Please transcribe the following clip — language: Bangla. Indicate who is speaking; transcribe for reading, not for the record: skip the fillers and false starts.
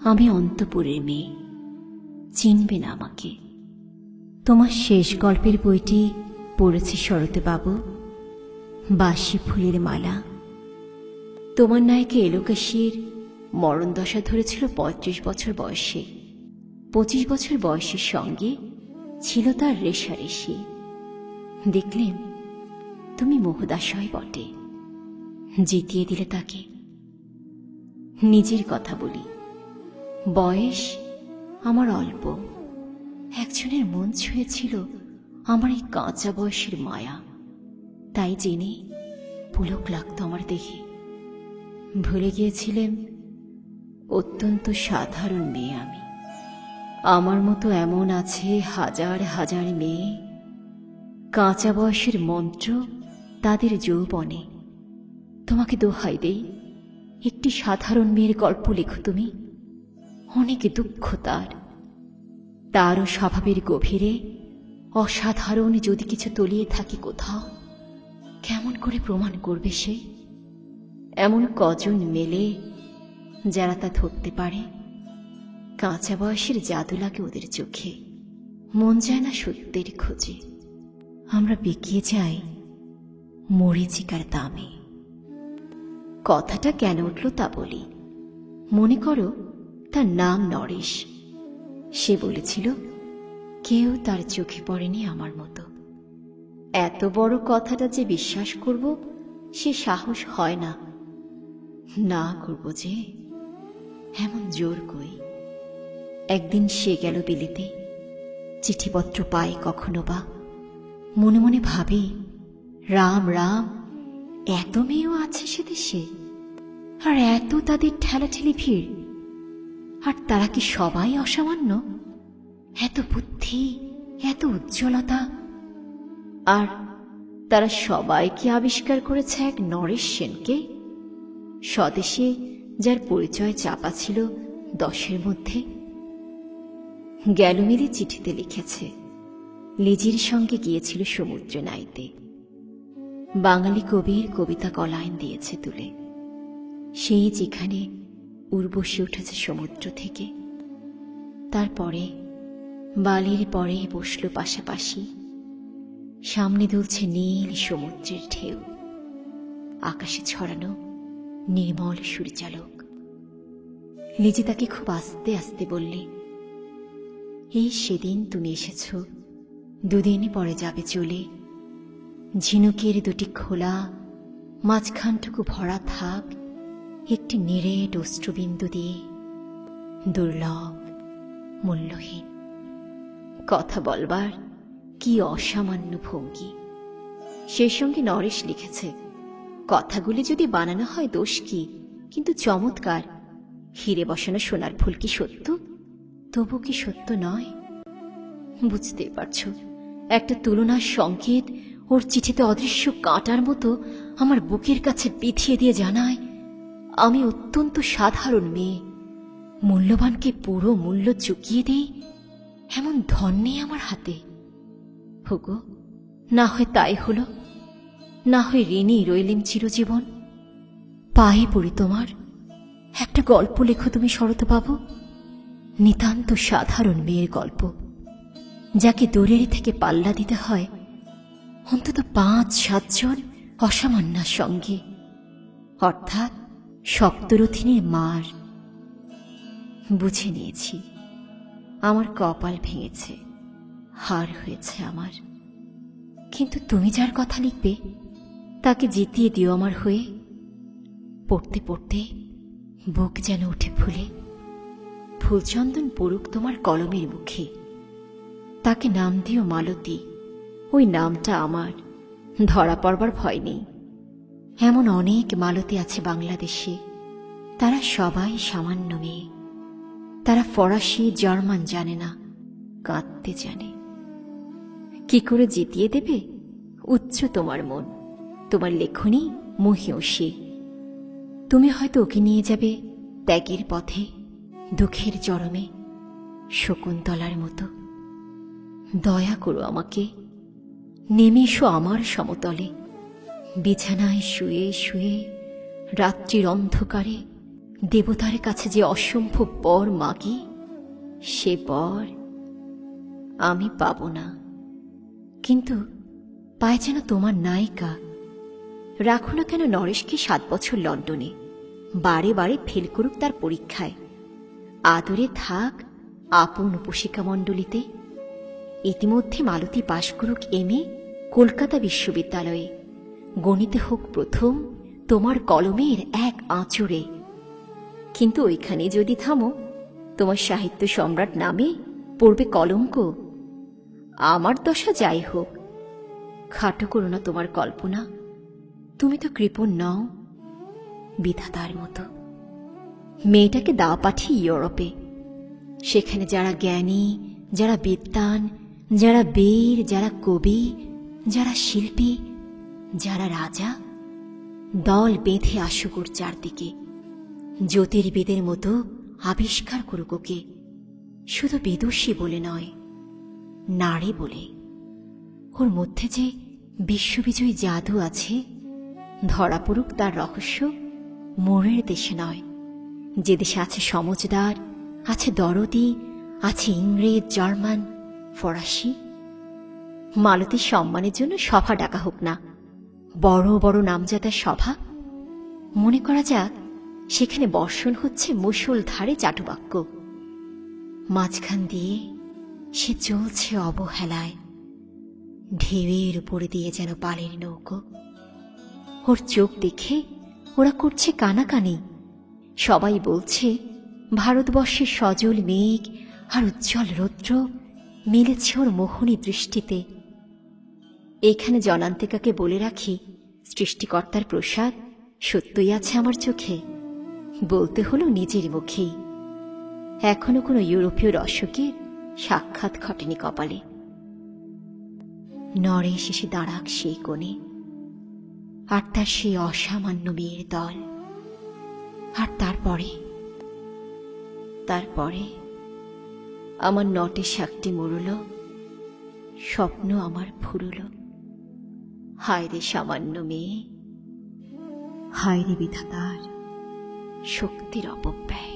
Speaker 1: আমি অন্তপুরের মেয়ে, চিনবে না আমাকে। তোমার শেষ গল্পের বইটি পড়েছি শরৎবাবু, বাসি ফুলের মালা। তোমার নায়কে এলোকাশির মরণ দশা ধরেছিল ৩৫ বছর বয়সে। ২৫ বছর বয়সের সঙ্গে ছিল তার রেশারেশি। দেখলেন তুমি মোহদাশয় বটে, জিতিয়ে দিলে তাকে। নিজের কথা বলি, বয়স আমার অল্প। একজনের মন ছুঁয়েছিল আমার এই কাঁচা বয়সের মায়া, তাই জেনে পুলক লাগতো আমার দেখে। ভুলে গিয়েছিলেন অত্যন্ত সাধারণ মেয়ে আমি। আমার মতো এমন আছে হাজার হাজার মেয়ে, কাঁচা বয়সের মন্ত্র তাদের যৌবনে। তোমাকে দোহাই দেই, একটি সাধারণ মেয়ের গল্প লেখো তুমি। অনেক দুঃখ তারও স্বভাবের গভীরে অসাধারণ যদি কিছু তলিয়ে থাকে কোথাও, কেমন করে প্রমাণ করবে সে? এমন কজন মেলে যারা তা ধরতে পারে? কাঁচা বয়সের জাদু লাগে ওদের চোখে, মন যায় না সত্যের খোঁজে। আমরা বেঁকিয়ে যাই মরীচিকার দামে। কথাটা কেন উঠল তা বলি। মনে করো তার নাম নরেশ। সে বলেছিল কেউ তার চোখে পড়েনি আমার মতো। এত বড় কথাটা যে বিশ্বাস করব সে সাহস হয় না। না করব যে এমন জোর কই। একদিন সে গেল বিলেতে, চিঠিপত্র পায় কখনো বা। মনে মনে ভাবি, রাম রাম, এত মেয়েও আছে সে দেশে, আর এত তাদের ঠেলাঠেলি ভিড়। আর তারা কি সবাই অসামান্য? এত বুদ্ধি, এত উজ্জ্বলতা, আর তারা সবাই কি আবিষ্কার করেছে এক নরেশ সেনকে, স্বদেশে যার পরিচয় চাপা ছিল 10-এর মধ্যে। গ্যালোমিলি চিঠিতে লিখেছে লিজির সঙ্গে গিয়েছিল সমুদ্রে নাইতে। বাঙালি কবির কবিতা কলাইন দিয়েছে তুলে, সেই যেখানে উর্বশী উঠেছে সমুদ্র থেকে। তারপরে বালির পরে বসল পাশাপাশি, সামনে দুলছে নীল সমুদ্রের ঢেউ, আকাশে ছড়ানো নির্মল সূর্যালোক। লিজি তাকে খুব আস্তে আস্তে বললে, এই সেদিন তুমি এসেছ, 2 দিন পরে যাবে চলে। ঝিনুকের 2টি খোলা, মাঝখানটুকু ভরা থাক একটি নিরেট অশ্রুবিন্দু দিয়ে, দুর্লভ, মূল্যহীন। কথা বলবার কি অসামান্য ভঙ্গি। সেই সঙ্গে নরেশ লিখেছে, কথাগুলি যদি বানানো হয় দোষ কি, কিন্তু চমৎকার। হিরে বসানো সোনার ফুল কি সত্য? তবু কি সত্য নয়? বুঝতেই পারছ, একটা তুলনার সংকেত ওর চিঠিতে অদৃশ্য কাঁটার মতো আমার বুকের কাছে বিধিয়ে দিয়ে জানায়, আমি অত্যন্ত সাধারণ মেয়ে, মূল্যবানকে পুরো মূল্য চুকিয়ে দেই এমন ধন নেই আমার হাতে। হোগো, না হয় তাই হলো, না হয় ঋণী রইলেম চিরজীবন। পায়ে পড়ি তোমার, একটা গল্প লেখো তুমি শরৎবাবু, নিতান্ত সাধারণ মেয়ের গল্প, যাকে দূরের থেকে পাল্লা দিতে হয় অন্তত 5-7 জন অসামান্যার সঙ্গে, অর্থাৎ সপ্তরথিনীর মার। বুঝে নিয়েছি আমার কপাল ভেঙেছে, হার হয়েছে আমার। কিন্তু তুমি যার কথা লিখবে তাকে জিতিয়ে দিও আমার হয়ে। পড়তে পড়তে বুক যেন উঠে ফুলে। ফুলচন্দন পড়ুক তোমার কলমের মুখে, তাকে নাম দিও মালতী। ওই নামটা আমার, ধরা পড়বার ভয় নেই। এমন অনেক মালতী আছে বাংলাদেশে, তারা সবাই সামান্য মেয়ে। তারা ফরাসি জার্মান জানে না, কাঁদতে জানে। কি করে জিতিয়ে দেবে? উচ্চ তোমার মন, তোমার লেখনী মহিয়সী। তুমি হয়তো ওকে নিয়ে যাবে ত্যাগের পথে, দুঃখের চরমে, শকুন্তলার মতো। দয়া করো আমাকে, নেমে এসো আমার সমতলে। বিছানায় শুয়ে শুয়ে রাত্রির অন্ধকারে দেবতার কাছে যে অসম্ভব বর মাগি, সে বর আমি পাব না। কিন্তু পায় যেন তোমার নায়িকা। রাখো না কেন নরেশকে 7 বছর লন্ডনে, বারে বারে ফেল করুক তার পরীক্ষায়, আদরে থাক আপন উপশিকা মণ্ডলীতে। ইতিমধ্যে মালতী পাশ করুক এমএ কলকাতা বিশ্ববিদ্যালয়ে, গণিতে হোক প্রথম তোমার কলমের এক আঁচড়ে। কিন্তু ওইখানে যদি থামো, তোমার সাহিত্য সম্রাট নামে পড়বে কলঙ্ক। আমার দশা যাই হোক, খাটো করো না তোমার কল্পনা। তুমি তো কৃপণ নও, বিধাতার মতো। মেয়েটাকে দাও পাঠিয়ে ইউরোপে, সেখানে যারা জ্ঞানী, যারা বিদ্বান, যারা বীর, যারা কবি, যারা শিল্পী, যারা রাজা, দল বেঁধে আসুক ওর চারদিকে। জ্যোতির্বিদের মতো আবিষ্কার করুক ওকে, শুধু বিদুষী বলে নয়, নারী বলে। ওর মধ্যে যে বিশ্ববিজয়ী জাদু আছে, ধরা পড়ুক তার রহস্য মোড়ের দেশে নয়, যে দেশে আছে সমজদার, আছে দরদি, আছে ইংরেজ, জার্মান, ফরাসি। মালতীর সম্মানের জন্য সভা ডাকা হোক না, বড় বড় নামজাদার সভা। মনে করা যাক সেখানে বর্ষণ হচ্ছে মুষলধারে চাটুবাক্য, মাঝখান দিয়ে সে চলছে অবহেলায়, ঢেউয়ের উপরে দিয়ে যেন পালের নৌকো। ওর চোখ দেখে ওরা করছে কানাকানি। সবাই বলছে ভারতবর্ষের সজল মেঘ আর উজ্জ্বল রৌদ্র মিলেছে ওর মোহনী দৃষ্টিতে। এখানে জনান্তিকাকে বলে রাখি, সৃষ্টিকর্তার প্রসাদ সত্যই আছে আমার চোখে, বলতে হলো নিজের মুখেই। এখনো কোনো ইউরোপীয় রসকের সাক্ষাৎ ঘটেনি কপালে। নরেশ এসে দাঁড়াক সেই কোণে, আর তার সেই অসামান্য মেয়ের দল। আর তারপরে আমার নটে শাকটি মরুল, স্বপ্ন আমার ফুরুল। হায় রে সামান্য মেয়ে, হায় রে বিধাতার শক্তির অপব্যয়।